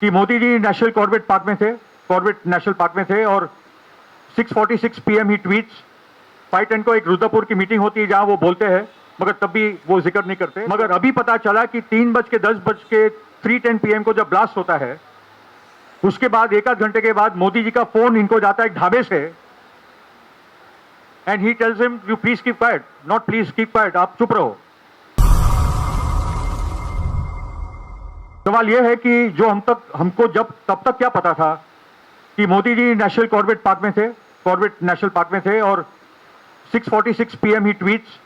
कि Modi ji national Corbett national park में थे और 6:46 PM ही ट्वीट्स 5:10 को एक रुद्रपुर की मीटिंग होती है जहां वो बोलते हैं, मगर तब भी वो जिक्र नहीं करते। मगर अभी पता चला कि 3:10 PM को जब ब्लास्ट होता है, उसके बाद एक आध घंटे के बाद मोदी जी का फोन इनको जाता है एक ढाबे से, and he tells him you please keep quiet, not please keep quiet, आप चुप रहो। सवाल यह है कि जो हमको तब तक क्या पता था कि Modi ji national Corbett national park में थे और 6:46 PM ही ट्वीट्स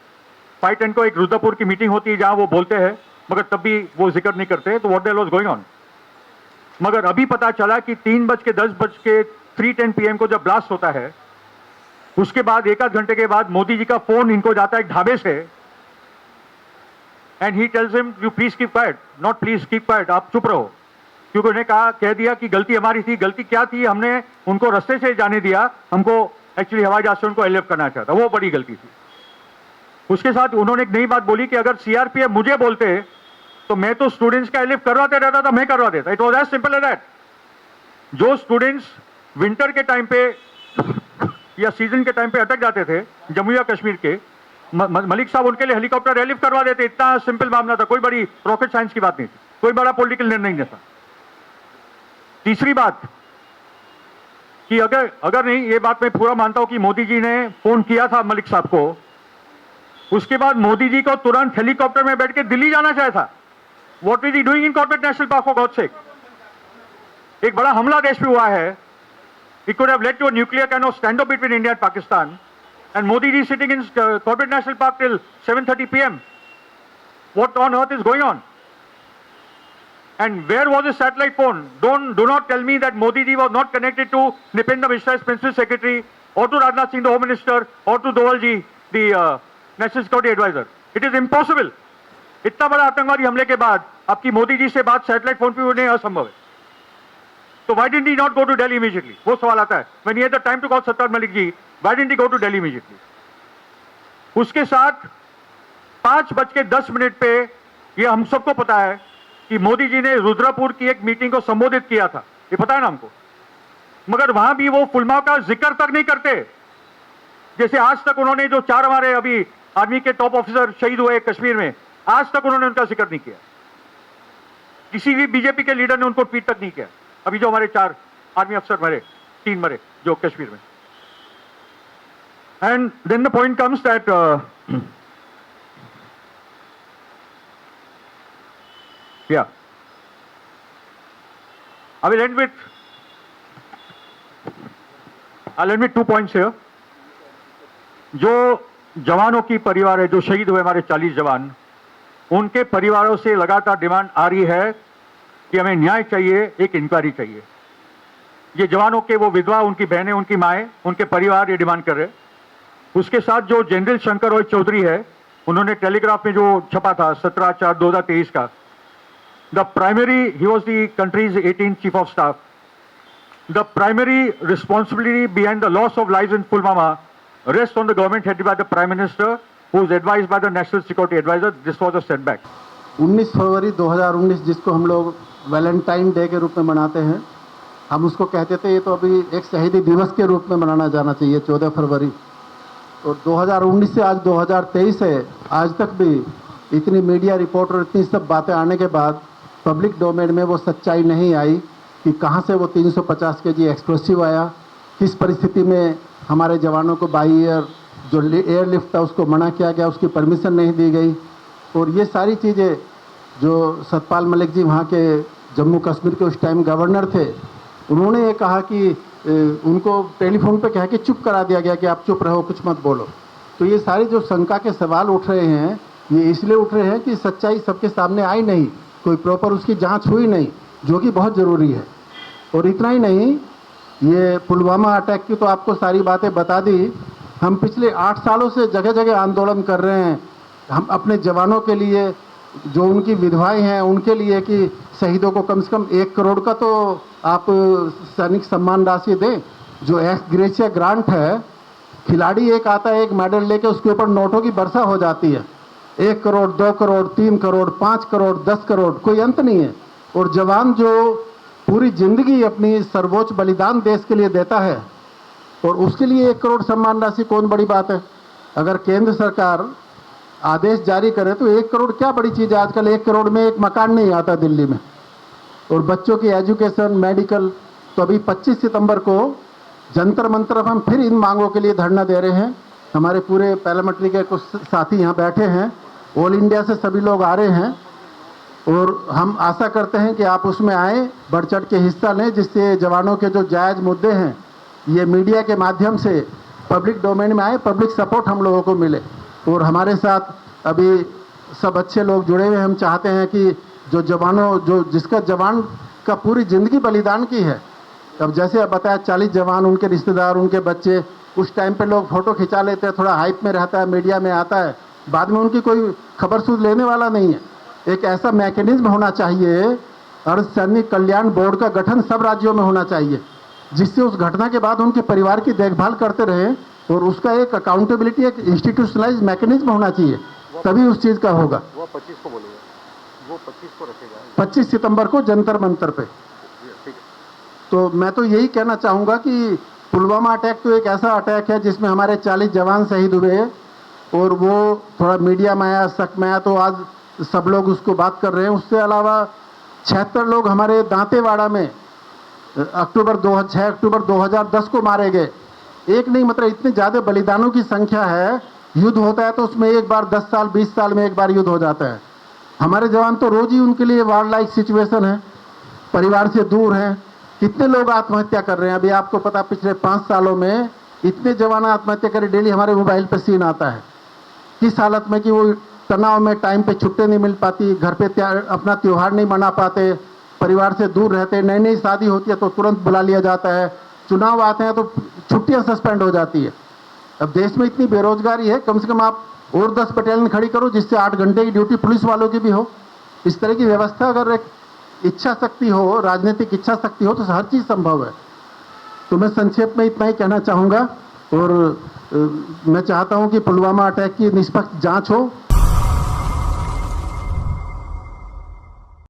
5:10 को एक रुद्रपुर की मीटिंग होती है जहां वो बोलते हैं, मगर तब भी वो जिक्र नहीं करते। तो what the hell was going on. मगर अभी पता चला कि 3:10 PM को जब ब्लास्ट होता है, उसके बाद एक आध घंटे के बाद मोदी जी का फोन इनको जाता है एक ढाबे से, and he tells him you please keep quiet, not please keep quiet, आप चुप रहो। क्योंकि उन्हें कह दिया कि गलती हमारी थी। गलती क्या थी? हमने उनको रास्ते से जाने दिया, हमको एक्चुअली हवाई जहाज से उनको एलिफ्ट करना चाहता, वो बड़ी गलती थी। उसके साथ उन्होंने एक नई बात बोली कि अगर सीआरपीएफ मुझे बोलते तो मैं तो स्टूडेंट्स का एलिफ्ट करवाते रहता था, मैं करवा देता। It was as simple as that. जो स्टूडेंट्स विंटर के टाइम पे या सीजन के टाइम पे अटक जाते थे जम्मू या कश्मीर के, मलिक साहब उनके लिए हेलीकॉप्टर एलिफ्ट करवा देते। इतना सिंपल मामला था, कोई बड़ी रॉकेट साइंस की बात नहीं थी, कोई बड़ा पॉलिटिकल निर्णय नहीं था। तीसरी बात कि अगर नहीं, ये बात मैं पूरा मानता हूं कि मोदी जी ने फोन किया था मलिक साहब को, उसके बाद मोदी जी को तुरंत हेलीकॉप्टर में बैठ के दिल्ली जाना चाहिए था। What is he doing in Corbett national park for God sake? एक बड़ा हमला देश पे हुआ है। It could have led to a nuclear kind of stand off between India and Pakistan, and Modi ji sitting in Corbett national park till 7:30 PM. What on earth is going on? And where was his satellite phone? Do not tell me that Modi ji was not connected to Nipendra Mishra, his principal secretary, or to Rajnath Singh, the Home Minister, or to Doval ji, the National Security Advisor. It is impossible. इतना बड़ा आतंकवादी हमले के बाद आपकी मोदी जी से बात satellite phone पे होने असंभव है। तो why didn't he not go to Delhi immediately? वो सवाल आता है। When he had the time to call Sattar Malik ji, why didn't he go to Delhi immediately? उसके साथ 5:10 पे ये हम सबको पता है कि मोदी जी ने रुद्रपुर की एक मीटिंग को संबोधित किया था, ये पता है ना हमको। मगर वहां भी वो पुलवामा का जिक्र तक नहीं करते। जैसे आज तक उन्होंने जो 4 हमारे अभी आर्मी के टॉप ऑफिसर शहीद हुए कश्मीर में, आज तक उन्होंने उनका जिक्र नहीं किया। किसी भी बीजेपी के लीडर ने उनको ट्वीट तक नहीं किया। अभी जो हमारे 4 आर्मी अफसर मरे, 3 मरे जो कश्मीर में। And then the point comes that Yeah. I'll end with 2 points here. जो जवानों की परिवार है, जो शहीद हुए हमारे 40 जवान, उनके परिवारों से लगातार डिमांड आ रही है कि हमें न्याय चाहिए, एक इंक्वायरी चाहिए। ये जवानों के वो विधवा, उनकी बहनें, उनकी माएँ, उनके परिवार ये डिमांड कर रहे हैं। उसके साथ जो जनरल शंकर रोय चौधरी है, उन्होंने टेलीग्राफ में जो छपा था 17/4/2023 का, he was the country's 18th chief of staff. The primary responsibility behind the loss of lives in Pulwama rests on the government headed by the Prime Minister, who is advised by the National Security Advisor. This was a setback. 19 फरवरी 2019 जिसको हम लोग Valentine day के रूप में मनाते हैं, हम उसको कहते थे, ये तो अभी एक शहीदी दिवस के रूप में मनाना जाना चाहिए 14 फरवरी। तो 2019 से आज 2023 है, आज तक भी इतनी मीडिया रिपोर्ट और इतनी सब बातें आने के बाद पब्लिक डोमेन में वो सच्चाई नहीं आई कि कहाँ से वो 350 kg एक्सप्लोसिव आया, किस परिस्थिति में हमारे जवानों को बाई एयर जो एयरलिफ्ट था उसको मना किया गया, उसकी परमिशन नहीं दी गई। और ये सारी चीज़ें जो सतपाल मलिक जी वहाँ के जम्मू कश्मीर के उस टाइम गवर्नर थे, उन्होंने ये कहा कि उनको टेलीफोन पे कहा कि चुप करा दिया गया कि आप चुप रहो, कुछ मत बोलो। तो ये सारी जो शंका के सवाल उठ रहे हैं, ये इसलिए उठ रहे हैं कि सच्चाई सबके सामने आई नहीं, कोई प्रॉपर उसकी जांच हुई नहीं, जो कि बहुत ज़रूरी है। और इतना ही नहीं, ये पुलवामा अटैक की तो आपको सारी बातें बता दी। हम पिछले 8 सालों से जगह जगह आंदोलन कर रहे हैं, हम अपने जवानों के लिए, जो उनकी विधवाएं हैं उनके लिए, कि शहीदों को कम से कम 1 करोड़ का तो आप सैनिक सम्मान राशि दें। जो एक्स ग्रेशिया ग्रांट है, खिलाड़ी एक आता है एक मेडल लेके, उसके ऊपर नोटों की वर्षा हो जाती है। 1 करोड़, 2 करोड़, 3 करोड़, 5 करोड़, 10 करोड़, कोई अंत नहीं है। और जवान जो पूरी जिंदगी अपनी सर्वोच्च बलिदान देश के लिए देता है और उसके लिए 1 करोड़ सम्मान राशि कौन बड़ी बात है। अगर केंद्र सरकार आदेश जारी करे तो 1 करोड़ क्या बड़ी चीज़ है। आजकल 1 करोड़ में एक मकान नहीं आता दिल्ली में। और बच्चों की एजुकेशन, मेडिकल, तो अभी 25 सितंबर को जंतर मंतर हम फिर इन मांगों के लिए धरना दे रहे हैं। हमारे पूरे पार्लियामेंट्री के कुछ साथी यहाँ बैठे हैं, ऑल इंडिया से सभी लोग आ रहे हैं और हम आशा करते हैं कि आप उसमें आएँ, बढ़ चढ़ के हिस्सा लें, जिससे जवानों के जो जायज़ मुद्दे हैं ये मीडिया के माध्यम से पब्लिक डोमेन में आए, पब्लिक सपोर्ट हम लोगों को मिले। और हमारे साथ अभी सब अच्छे लोग जुड़े हुए हैं। हम चाहते हैं कि जो जिसका जवान का पूरी ज़िंदगी बलिदान की है, अब जैसे अब बताया 40 जवान, उनके रिश्तेदार, उनके बच्चे, उस टाइम पे लोग फ़ोटो खिंचा लेते हैं, थोड़ा हाइप में रहता है, मीडिया में आता है, बाद में उनकी कोई खबर सूझ लेने वाला नहीं है। एक ऐसा मैकेनिज्म होना चाहिए, अर्धसैनिक कल्याण बोर्ड का गठन सब राज्यों में होना चाहिए, जिससे उस घटना के बाद उनके परिवार की देखभाल करते रहें और उसका एक अकाउंटेबिलिटी, एक इंस्टीट्यूशनलाइज मैकेनिज्म होना चाहिए, तभी उस चीज़ का होगा। वो 25 को बोलेगा, वो 25 को रखेगा, 25 सितंबर को जंतर मंतर पे। ठीक है। तो मैं तो यही कहना चाहूँगा कि पुलवामा अटैक तो एक ऐसा अटैक है जिसमें हमारे 40 जवान शहीद हुए और वो थोड़ा मीडिया में आया, शक में आया, तो आज सब लोग उसको बात कर रहे हैं। उससे अलावा 76 लोग हमारे दांतेवाड़ा में 6 अक्टूबर 2010 को मारे गए। एक नहीं, मतलब इतने ज़्यादा बलिदानों की संख्या है। युद्ध होता है तो उसमें एक बार 10 साल 20 साल में एक बार युद्ध हो जाता है। हमारे जवान तो रोज ही उनके लिए वार लाइक सिचुएशन है, परिवार से दूर हैं। कितने लोग आत्महत्या कर रहे हैं, अभी आपको पता, पिछले 5 सालों में इतने जवान आत्महत्या करे, डेली हमारे मोबाइल पर सीन आता है। किस हालत में कि वो तनाव में टाइम पे छुट्टी नहीं मिल पाती, घर पे अपना त्यौहार नहीं मना पाते, परिवार से दूर रहते, नई नई शादी होती है तो तुरंत बुला लिया जाता है, चुनाव आते हैं तो छुट्टियां सस्पेंड हो जाती है। अब देश में इतनी बेरोजगारी है, कम से कम आप और 10 बटालियन खड़ी करो जिससे 8 घंटे की ड्यूटी पुलिस वालों की भी हो। इस तरह की व्यवस्था, अगर एक इच्छा शक्ति हो, राजनीतिक इच्छा शक्ति हो, तो हर चीज़ संभव है। तो मैं संक्षेप में इतना ही कहना चाहूँगा और मैं चाहता हूँ कि पुलवामा अटैक की निष्पक्ष जांच हो।